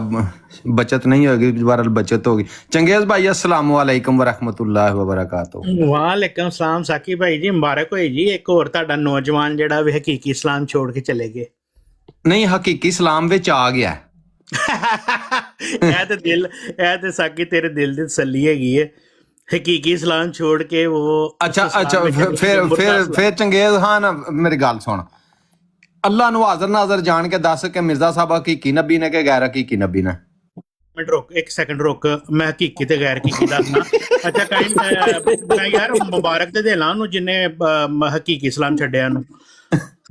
بچت نہیں ہوگی, بہرحال بچت ہوگی. چنگیز بھائی السلام علیکم ورحمۃ اللہ وبرکاتہ. وعلیکم السلام ساکی بھائی جی, مبارک ہوئے جی. ایک اور تہاڈا نوجوان جڑا بھی حقیقی اسلام چھوڑ کے چلے گئے. نہیں, حقیقی اسلام وچ آ گیا. ਇਹ ਤੇ ਦਿਲ, ਇਹ ਤੇ ਸਾਕੀ ਤੇਰੇ ਦਿਲ ਦੀ ਤਸੱਲੀ ਹੈਗੀ ਹੈ। ਹਕੀਕੀ ਇਸਲਾਮ ਛੋੜ ਕੇ ਉਹ ਅੱਛਾ ਇਸਲਾਮ ਅੱਛਾ ਵਿੱਚ ਫਿਰ ਚੰਗੇਜ਼ ਖਾਨ ਮੇਰੀ ਗੱਲ ਸੁਣ, ਅੱਲਾ ਨੂੰ ਹਾਜ਼ਰ ਨਾਜ਼ਰ ਜਾਣ ਕੇ ਦੱਸ ਕਿ ਮਿਰਜ਼ਾ ਸਾਹਿਬ ਹਕੀਕੀ ਨਬੀ ਨੇ ਕਿ ਗੈਰ ਹਕੀਕੀ ਨਬੀ ਨੇ? ਮਿੰਟ ਰੁਕ, ਇੱਕ ਸੈਕਿੰਡ ਰੁਕ, ਮੈਂ ਹਕੀਕੀ ਤੇ ਗੈਰ ਹਕੀਕੀ ਦੱਸਣਾ। ਅੱਛਾ ਕਾਇਮ, ਮੈਂ ਯਾਰ ਮੁਬਾਰਕ ਤੇ ਦੇਣਾ ਉਹਨੂੰ ਜਿਹਨੇ ਹਕੀਕੀ ਇਸਲਾਮ ਛੱਡਿਆ ਨੂੰ।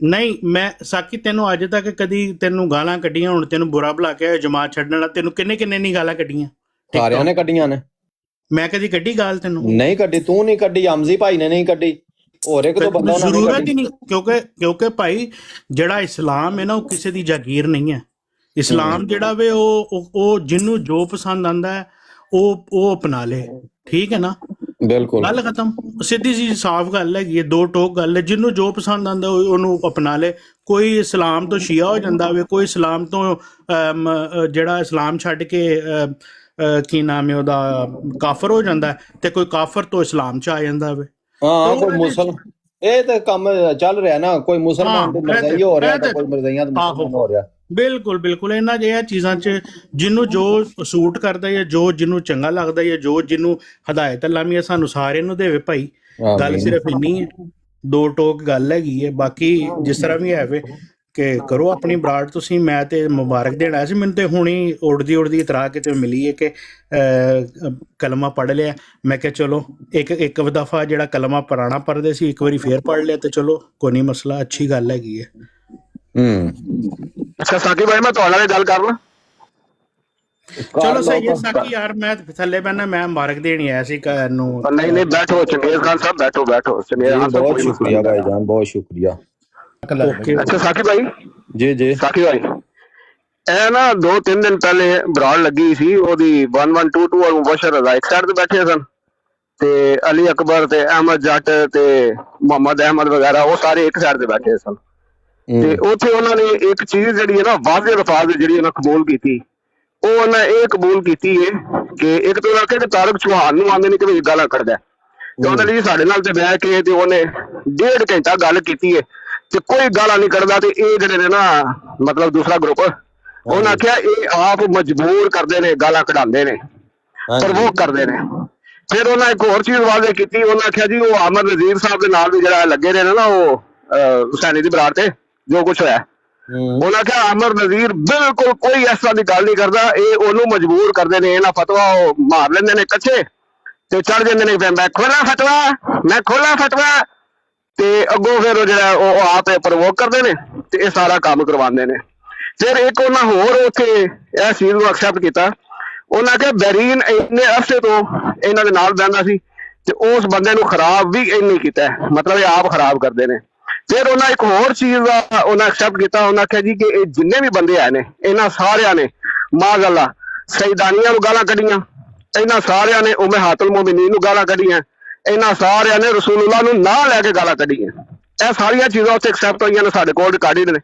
ਨਹੀਂ ਮੈਂ ਸਾਕੀ ਤੈਨੂੰ ਅੱਜ ਤੱਕ ਕਦੀ ਤੈਨੂੰ ਗਾਲਾਂ ਕੱਢੀਆਂ, ਹੁਣ ਤੈਨੂੰ ਬੁਰਾ ਭਲਾ ਕੇ ਜਮਾਤ ਛੱਡਣ ਵਾਲਾ, ਤੈਨੂੰ ਕਿੰਨੇ ਨਹੀਂ ਗਾਲਾਂ ਕੱਢੀਆਂ? ਸਾਰਿਆਂ ਨੇ ਕੱਢੀਆਂ ਨੇ। ਮੈਂ ਕਦੀ ਕੱਢੀ ਗਾਲ ਤੈਨੂੰ? ਨਹੀਂ ਕੱਢੀ, ਤੂੰ ਨਹੀਂ ਕੱਢੀ, ਹਮਜ਼ੀ ਭਾਈ ਨੇ ਨਹੀਂ ਕੱਢੀ, ਹੋਰ ਇੱਕ ਦੋ ਬੰਦਾ ਉਹਨਾਂ ਨੇ ਜ਼ਰੂਰਤ ਹੀ ਨਹੀਂ, ਕਿਉਂਕਿ ਭਾਈ ਜਿਹੜਾ ਇਸਲਾਮ ਹੈ ਨਾ ਉਹ ਕਿਸੇ ਦੀ ਜਾਗੀਰ ਨਹੀਂ ਹੈ। ਇਸਲਾਮ ਜਿਹੜਾ ਵੇ ਉਹ ਜਿਹਨੂੰ ਜੋ ਪਸੰਦ ਆਂਦਾ ਹੈ ਉਹ ਅਪਣਾ ਲੇ, ਠੀਕ ਹੈ ਨਾ? ਬਿਲਕੁਲ ਗੱਲ ਖਤਮ, ਸਿੱਧੀ ਜੀ ਸਾਫ਼ ਗੱਲ ਹੈਗੀ ਹੈ, ਦੋ ਟੋਕ ਗੱਲ ਹੈ। ਜਿਹਨੂੰ ਜੋ ਪਸੰਦ ਆਂਦਾ ਉਹਨੂੰ ਅਪਣਾ ਲੇ। ਕੋਈ ਇਸਲਾਮ ਤੋਂ ਸ਼ੀਆ ਹੋ ਜਾਂਦਾ ਵੇ, ਕੋਈ ਇਸਲਾਮ ਤੋਂ ਜਿਹੜਾ ਇਸਲਾਮ ਛੱਡ ਕੇ ਕੀ ਨਾਮ ਹੈ ਉਹਦਾ, ਕਾਫਰ ਹੋ ਜਾਂਦਾ, ਤੇ ਕੋਈ ਕਾਫਰ ਤੋਂ ਇਸਲਾਮ ਚ ਆ ਜਾਂਦਾ ਵੇ। ਹਾਂ ਕੋਈ ਮੁਸਲਮਾਨ, ਇਹ ਤਾਂ ਕੰਮ ਚੱਲ ਰਿਹਾ ਨਾ, ਕੋਈ ਮੁਸਲਮਾਨ ਤੋਂ ਮਰਜ਼ਾਈ ਹੋ ਰਿਹਾ, ਕੋਈ ਮਰਜ਼ਾਈਆਂ ਤੋਂ ਮੁਸਲਮਾਨ ਹੋ ਰਿਹਾ। ਬਿਲਕੁਲ ਇਹਨਾਂ ਜਿਹੀਆਂ ਚੀਜ਼ਾਂ 'ਚ ਜਿਹਨੂੰ ਜੋ ਸੂਟ ਕਰਦਾ ਜਾਂ ਜੋ ਜਿਹਨੂੰ ਚੰਗਾ ਲੱਗਦਾ ਜਾਂ ਜੋ ਜਿਹਨੂੰ ਹਦਾਇਤ ਲਾਮੀ ਹੈ, ਸਾਨੂੰ ਸਾਰਿਆਂ ਨੂੰ ਦੇਵੇ ਭਾਈ। ਗੱਲ ਸਿਰਫ ਇੰਨੀ ਹੈ, ਦੋ ਟੋਕ ਗੱਲ ਹੈਗੀ ਹੈ। ਬਾਕੀ ਜਿਸ ਤਰ੍ਹਾਂ ਵੀ ਹੈ ਵੇ ਕਿ ਕਰੋ ਆਪਣੀ ਬਰਾੜ ਤੁਸੀਂ। ਮੈਂ ਤੇ ਮੁਬਾਰਕ ਦੇਣ ਆਇਆ ਸੀ, ਮੈਨੂੰ ਤੇ ਹੁਣੀ ਉੜਦੀ ਇਤਰਾ ਕੇ ਤੇ ਮਿਲੀ ਹੈ ਕਿ ਕਲਮਾ ਪੜ੍ਹ ਲਿਆ। ਮੈਂ ਕਿਹਾ ਚਲੋ ਇੱਕ ਦਫਾ ਜਿਹੜਾ ਕਲਮਾ ਪੁਰਾਣਾ ਪੜ੍ਹਦੇ ਸੀ ਇੱਕ ਵਾਰੀ ਫੇਰ ਪੜ੍ਹ ਲਿਆ ਤੇ ਚਲੋ ਕੋਈ ਨਹੀਂ ਮਸਲਾ, ਅੱਛੀ ਗੱਲ ਹੈਗੀ ਹੈ। ਅੱਛਾ ਸਾਕੀ ਭਾਈ ਮੈਂ ਤੁਹਾਡੇ ਨਾਲ ਗੱਲ ਕਰ ਲਾਂ? ਚਲੋ ਸਹੀ ਹੈ ਸਾਕੀ ਯਾਰ, ਮੈਂ ਥੱਲੇ ਬੈਠਾ, ਮੈਂ ਮੁਬਾਰਕ ਦੇਣੀ ਆਇਆ ਸੀ ਨੂੰ। ਨਹੀਂ ਬੈਠੋ ਚੰਗੇਜ਼ ਖਾਨ ਸਾਹਿਬ, ਬੈਠੋ ਚੰਗੇਜ਼ ਖਾਨ ਸਾਹਿਬ, ਬਹੁਤ ਸ਼ੁਕਰੀਆ ਭਾਈ ਜਾਨ, ਬਹੁਤ ਸ਼ੁਕਰੀਆ। ਅੱਛਾ ਸਾਕੀ ਭਾਈ, ਜੀ ਸਾਕੀ ਭਾਈ, ਇਹ ਨਾ 2-3 ਦਿਨ ਪਹਿਲੇ ਬਰਾੜ ਲੱਗੀ ਸੀ ਉਹਦੀ 1122 ਔਰ ਮੁਬਸ਼ਰ ਰਜ਼ਾ ਇੱਕ ਸਾਈਡ ਤੇ ਬੈਠੇ ਸਨ, ਤੇ ਅਲੀ ਅਕਬਰ ਤੇ ਅਹਿਮਦ ਜੱਟ ਤੇ ਮੁਹੰਮਦ ਅਹਿਮਦ ਵਗੈਰਾ ਉਹ ਸਾਰੇ ਇੱਕ ਸਾਈਡ ਤੇ ਬੈਠੇ ਸਨ। ਤੇ ਉੱਥੇ ਉਹਨਾਂ ਨੇ ਇੱਕ ਚੀਜ਼ ਜਿਹੜੀ ਹੈ ਨਾ ਵਾਜ਼ਿਹ ਅਲਫਾਜ਼ ਜਿਹੜੀ ਉਹਨਾਂ ਕਬੂਲ ਕੀਤੀ, ਉਹਨੇ ਇਹ ਕਬੂਲ ਕੀਤੀ ਹੈ ਕਿ ਇੱਕ ਤਾਂ ਆਖਿਆ ਕਿ ਤਾਰਕ ਚੌਹਾਨ ਨੂੰ ਆਂਦੇ ਨੇ ਕਿ ਵੀ ਗਾਲਾਂ ਕੱਢਦਾ ਤੇ ਉਹਦੇ ਲਈ ਸਾਡੇ ਨਾਲ ਤੇ ਬਹਿ ਕੇ ਤੇ ਉਹਨੇ 1.5 ਘੰਟਾ ਗੱਲ ਕੀਤੀ ਹੈ ਤੇ ਕੋਈ ਗਾਲਾਂ ਨਹੀਂ ਕੱਢਦਾ। ਤੇ ਇਹ ਜਿਹੜੇ ਨੇ ਨਾ ਮਤਲਬ ਦੂਸਰਾ ਗਰੁੱਪ ਉਹਨੇ ਆਖਿਆ ਇਹ ਆਪ ਮਜਬੂਰ ਕਰਦੇ ਨੇ, ਗਾਲਾਂ ਕਢਾਉਂਦੇ ਨੇ, ਪ੍ਰਵੋਕ ਕਰਦੇ ਨੇ। ਫਿਰ ਉਹਨਾਂ ਇੱਕ ਹੋਰ ਚੀਜ਼ ਵਾਅਦੇ ਕੀਤੀ, ਉਹਨਾਂ ਆਖਿਆ ਜੀ ਉਹ ਆਮਰ ਨਜ਼ੀਰ ਸਾਹਿਬ ਦੇ ਨਾਲ ਵੀ ਜਿਹੜਾ ਲੱਗੇ ਨੇ ਨਾ ਉਹ ਹੁਸੈਨੀ ਦੀ ਬਰਾਤ ਤੇ ਜੋ ਕੁਛ ਹੋਇਆ, ਉਹਨਾਂ ਆਖਿਆ ਆਮਰ ਨਜ਼ੀਰ ਬਿਲਕੁਲ ਕੋਈ ਇਸ ਤਰ੍ਹਾਂ ਦੀ ਗੱਲ ਨਹੀਂ ਕਰਦਾ, ਇਹ ਉਹਨੂੰ ਮਜਬੂਰ ਕਰਦੇ ਨੇ, ਇਹਨਾਂ ਫਤਵਾ ਉਹ ਮਾਰ ਲੈਂਦੇ ਨੇ ਕੱਚੇ ਤੇ ਚੜ ਜਾਂਦੇ ਨੇ ਮੈਂ ਖੋਲਾ ਫਤਵਾ, ਮੈਂ ਖੋਲਾ ਫਤਵਾ, ਤੇ ਅੱਗੋਂ ਫਿਰ ਉਹ ਜਿਹੜਾ ਉਹ ਆਪ ਪ੍ਰਵੋਕ ਕਰਦੇ ਨੇ ਤੇ ਇਹ ਸਾਰਾ ਕੰਮ ਕਰਵਾਉਂਦੇ ਨੇ। ਫਿਰ ਇੱਕ ਉਹਨਾਂ ਹੋਰ ਉੱਥੇ ਇਹ ਚੀਜ਼ ਨੂੰ ਐਕਸੈਪਟ ਕੀਤਾ, ਉਹਨਾਂ ਕਿਹਾ ਬੈਰੀਨ ਇੰਨੇ ਅਰਸੇ ਤੋਂ ਇਹਨਾਂ ਦੇ ਨਾਲ ਬਹਿੰਦਾ ਸੀ ਤੇ ਉਸ ਬੰਦੇ ਨੂੰ ਖਰਾਬ ਵੀ ਇੰਨੀ ਕੀਤਾ, ਮਤਲਬ ਇਹ ਆਪ ਖਰਾਬ ਕਰਦੇ ਨੇ। ਫਿਰ ਉਹਨਾਂ ਇੱਕ ਹੋਰ ਚੀਜ਼ ਦਾ ਉਹਨਾਂ ਐਕਸੈਪਟ ਕੀਤਾ, ਉਹਨਾਂ ਆਖਿਆ ਜੀ ਕਿ ਇਹ ਜਿੰਨੇ ਵੀ ਬੰਦੇ ਆਏ ਨੇ ਇਹਨਾਂ ਸਾਰਿਆਂ ਨੇ ਮਾਜ਼ ਅੱਲਾ ਸੈਦਾਨੀਆਂ ਨੂੰ ਗਾਲਾਂ ਕੱਢੀਆਂ, ਇਹਨਾਂ ਸਾਰਿਆਂ ਨੇ ਉਮਹਾਤੁਲ ਮੋਮਿਨੀਨ ਨੂੰ ਗਾਲਾਂ ਕੱਢੀਆਂ, ਇਹਨਾਂ ਸਾਰਿਆਂ ਨੇ ਰਸੂਲullah ਨੂੰ ਨਾਂ ਲੈ ਕੇ ਗਾਲਾਂ ਕੱਢੀਆਂ। ਇਹ ਸਾਰੀਆਂ ਚੀਜ਼ਾਂ ਉੱਥੇ ਐਕਸੈਪਟ ਹੋਈਆਂ ਨੇ, ਸਾਡੇ ਕੋਲ ਰਿਕਾਰਡਡ ਨੇ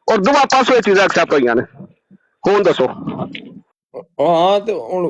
ਔਰ ਦੋਵਾਂ ਪਾਸੋਂ ਇਹ ਚੀਜ਼ਾਂ ਐਕਸੈਪਟ ਹੋਈਆਂ ਨੇ। ਹੁਣ ਦੱਸੋ। ਹਾਂ ਤੇ ਹੁਣ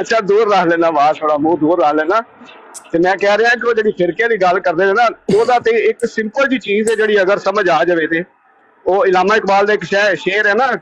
ਅੱਛਾ ਦੂਰ ਰੱਖ ਲੈਣਾ, ਆਵਾਜ਼ ਥੋੜਾ ਮੂੰਹ ਦੂਰ ਰੱਖ ਲੈਣਾ। ਤੇ ਮੈਂ ਕਹਿ ਰਿਹਾ ਕਿ ਉਹ ਜਿਹੜੀ ਫਿਰਕੇ ਦੀ ਗੱਲ ਕਰਦੇ ਨੇ ਨਾ, ਉਹਦਾ ਤੇ ਇੱਕ ਸਿੰਪਲ ਜੀ ਚੀਜ਼ ਹੈ ਜਿਹੜੀ ਅਗਰ ਸਮਝ ਆ ਜਾਵੇ ਤੇ ਉਹ ਇਲਾਮਾ ਇਕਬਾਲ ਦਾ ਇੱਕ ਸ਼ੇਰ ਹੈ ਨਾ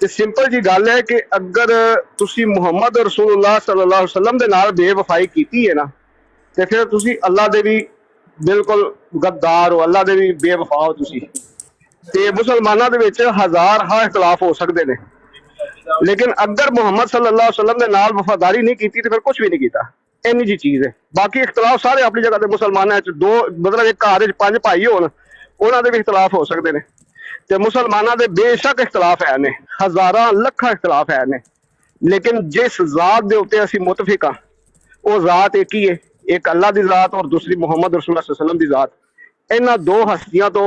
ਤੇ ਸਿੰਪਲ ਜੀ ਗੱਲ ਹੈ ਕਿ ਅਗਰ ਤੁਸੀਂ ਮੁਹੰਮਦ ਰਸੂਲullah ਸੱਲੱਲਾਹੁ ਅਲੈਹਿ ਵਸੱਲਮ ਦੇ ਨਾਲ ਬੇਵਫਾਈ ਕੀਤੀ ਹੈ ਨਾ ਤੇ ਫਿਰ ਤੁਸੀਂ ਅੱਲਾ ਦੇ ਵੀ ਬਿਲਕੁਲ ਗੱਦਾਰ ਹੋ, ਅੱਲਾ ਦੇ ਵੀ ਬੇਵਫਾ ਹੋ ਤੁਸੀਂ। ਤੇ ਮੁਸਲਮਾਨਾਂ ਦੇ ਵਿੱਚ ਹਜ਼ਾਰ ਇਖਤਲਾਫ ਹੋ ਸਕਦੇ ਨੇ, ਲੇਕਿਨ ਅਗਰ ਮੁਹੰਮਦ ਸੱਲੱਲਾਹੁ ਅਲੈਹਿ ਵਸੱਲਮ ਦੇ ਨਾਲ ਵਫਾਦਾਰੀ ਨਹੀਂ ਕੀਤੀ ਤੇ ਫਿਰ ਕੁਝ ਵੀ ਨਹੀਂ ਕੀਤਾ। ਇੰਨੀ ਜੀ ਚੀਜ਼ ਹੈ। ਬਾਕੀ ਇਖਤਲਾਫ ਸਾਰੇ ਆਪਣੀ ਜਗ੍ਹਾ ਤੇ ਮੁਸਲਮਾਨਾਂ 'ਚ ਦੋ ਮਤਲਬ ਇੱਕ ਘਰ 'ਚ 5 ਭਾਈ ਹੋਣ ਉਹਨਾਂ ਦੇ ਵੀ ਇਖਤਲਾਫ ਹੋ ਸਕਦੇ ਨੇ ਤੇ ਮੁਸਲਮਾਨਾਂ ਦੇ ਬੇਸ਼ੱਕ ਇਖਤਲਾਫ ਹੈ ਨੇ, ਹਜ਼ਾਰਾਂ ਲੱਖਾਂ ਇਖਤਲਾਫ ਹੈ ਨੇ, ਲੇਕਿਨ ਜਿਸ ਜ਼ਾਤ ਦੇ ਉੱਤੇ ਅਸੀਂ ਮੁਤਫਿਕ ਹਾਂ ਉਹ ਜ਼ਾਤ ਇੱਕ ਹੀ ਹੈ, ਇੱਕ ਅੱਲਾ ਦੀ ਜ਼ਾਤ ਔਰ ਦੂਸਰੀ ਮੁਹੰਮਦ ਰਸੂਲullah ਸੱਲੱਲਾਹੁ ਅਲੈਹਿ ਵਸੱਲਮ ਦੀ ਜ਼ਾਤ। ਇਹਨਾਂ ਦੋ ਹਸਤੀਆਂ ਤੋਂ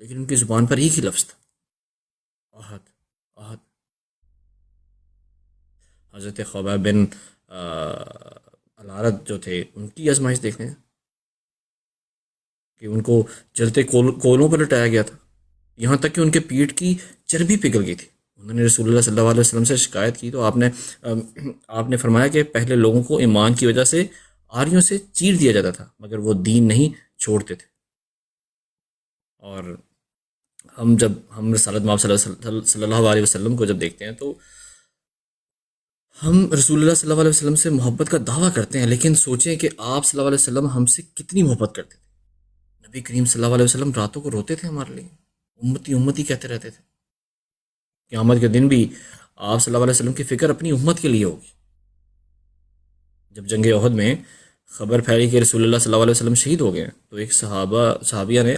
لیکن ان کی زبان پر ایک ہی لفظ تھا، احد احد۔ حضرت خبیب بن الارت جو تھے ان کی آزمائش دیکھ لیں کہ ان کو جلتے کولوں پر لٹایا گیا تھا، یہاں تک کہ ان کے پیٹھ کی چربی پگھل گئی تھی۔ انہوں نے رسول اللہ صلی اللہ علیہ وسلم سے شکایت کی تو آپ نے فرمایا کہ پہلے لوگوں کو ایمان کی وجہ سے آریوں سے چیر دیا جاتا تھا مگر وہ دین نہیں چھوڑتے تھے۔ اور جب ہم رسالت مآب صلی اللہ علیہ وسلم کو جب دیکھتے ہیں تو ہم رسول اللہ صلی اللہ علیہ وسلم سے محبت کا دعویٰ کرتے ہیں، لیکن سوچیں کہ آپ صلی اللہ علیہ وسلم ہم سے کتنی محبت کرتے تھے۔ نبی کریم صلی اللہ علیہ وسلم راتوں کو روتے تھے ہمارے لیے، امتی امتی کہتے رہتے تھے۔ قیامت کے دن بھی آپ صلی اللہ علیہ وسلم کی فکر اپنی امت کے لیے ہوگی۔ جب جنگ احد میں خبر پھیلی کہ رسول اللہ صلی اللہ علیہ وسلم شہید ہو گئے تو ایک صحابیہ نے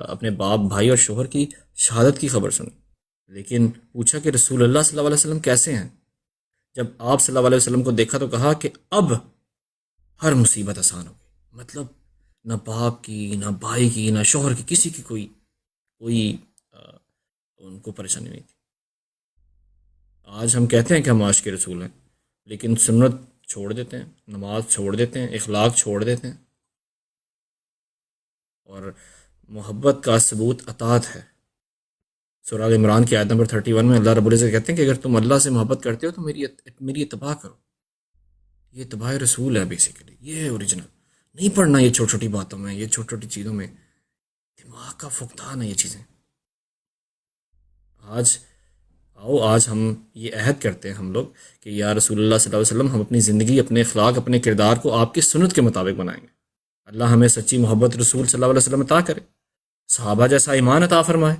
اپنے باپ، بھائی اور شوہر کی شہادت کی خبر سنی، لیکن پوچھا کہ رسول اللہ صلی اللہ علیہ وسلم کیسے ہیں؟ جب آپ صلی اللہ علیہ وسلم کو دیکھا تو کہا کہ اب ہر مصیبت آسان ہو گئی، مطلب نہ باپ کی، نہ بھائی کی، نہ شوہر کی، کسی کی کوئی ان کو پریشانی نہیں تھی۔ آج ہم کہتے ہیں کہ ہم عاشق رسول ہیں، لیکن سنت چھوڑ دیتے ہیں، نماز چھوڑ دیتے ہیں، اخلاق چھوڑ دیتے ہیں، اور محبت کا ثبوت اطاعت ہے۔ سورہ عمران کی آیت نمبر 31 میں اللہ رب العزت کہتے ہیں کہ اگر تم اللہ سے محبت کرتے ہو تو میری اتباع کرو۔ یہ اتباع رسول ہے، بیسیکلی یہ ہے اوریجنل۔ نہیں پڑھنا یہ چھوٹی چھوٹی باتوں میں، یہ چھوٹی چھوٹی چیزوں میں، دماغ کا فقدان ہے یہ چیزیں۔ آج ہم یہ عہد کرتے ہیں ہم لوگ کہ یا رسول اللہ صلی اللہ علیہ وسلم، ہم اپنی زندگی، اپنے اخلاق، اپنے کردار کو آپ کی سنت کے مطابق بنائیں گے۔ اللہ ہمیں سچی محبت رسول صلی اللہ علیہ وسلم عطا کرے، صحابہ جیسا ایمان عطا فرمائے،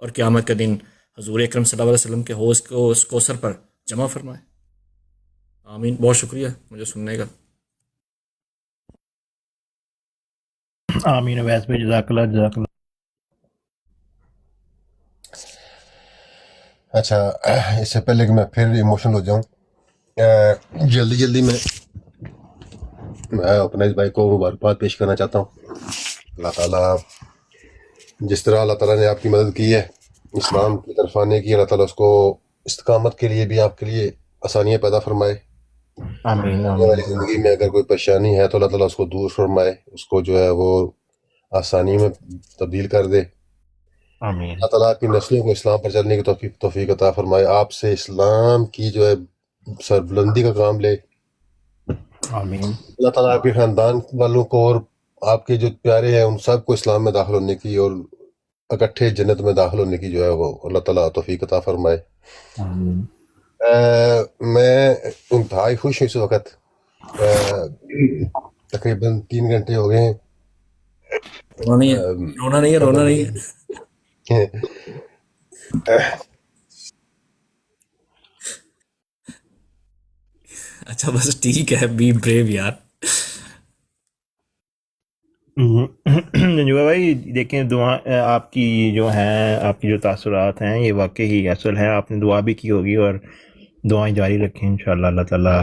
اور قیامت کا دن حضور اکرم صلی اللہ علیہ وسلم کے حوض کو اس کوثر پر جمع فرمائے۔ آمین۔ بہت شکریہ مجھے سننے کا۔ آمین اویس بھائی، جزاک اللہ جزاک اللہ۔ اچھا، اس سے پہلے کہ میں پھر ایموشنل ہو جاؤں، جلدی میں اپنے اس بھائی کو مبارکباد پیش کرنا چاہتا ہوں۔ اللہ تعالیٰ جس طرح اللہ تعالیٰ نے آپ کی مدد کی ہے اسلام کی طرف آنے کی، اللہ تعالیٰ اس کو استقامت کے لیے بھی آپ کے لیے آسانیاں پیدا فرمائے۔ آمین آنے والی زندگی میں اگر کوئی پریشانی ہے تو اللہ تعالیٰ اس کو دور فرمائے، اس کو جو ہے وہ آسانی میں تبدیل کر دے۔ آمین۔ اللہ تعالیٰ آپ کی نسلوں کو اسلام پر چلنے کی توفیق عطا فرمائے، آپ سے اسلام کی جو ہے سربلندی کا کام لے۔ آمین۔ اللہ تعالیٰ آپ کے خاندان والوں کو اور آپ کے جو پیارے ہیں ان سب کو اسلام میں داخل ہونے کی اور اکٹھے جنت میں داخل ہونے کی جو ہے وہ اللہ تعالیٰ توفیق عطا فرمائے۔ آمین۔ میں انتہائی خوش ہوں اس وقت، تقریباً 3 گھنٹے ہو گئے ہیں۔ رونا نہیں ہے۔ اچھا بس ٹھیک ہے، بی بریو یار۔ جو بھائی دیکھیں، دعا آپ کی جو ہیں، آپ کی جو تاثرات ہیں یہ واقعی اصل ہیں۔ آپ نے دعا بھی کی ہوگی اور دعائیں جاری رکھیں انشاءاللہ۔ اللہ تعالیٰ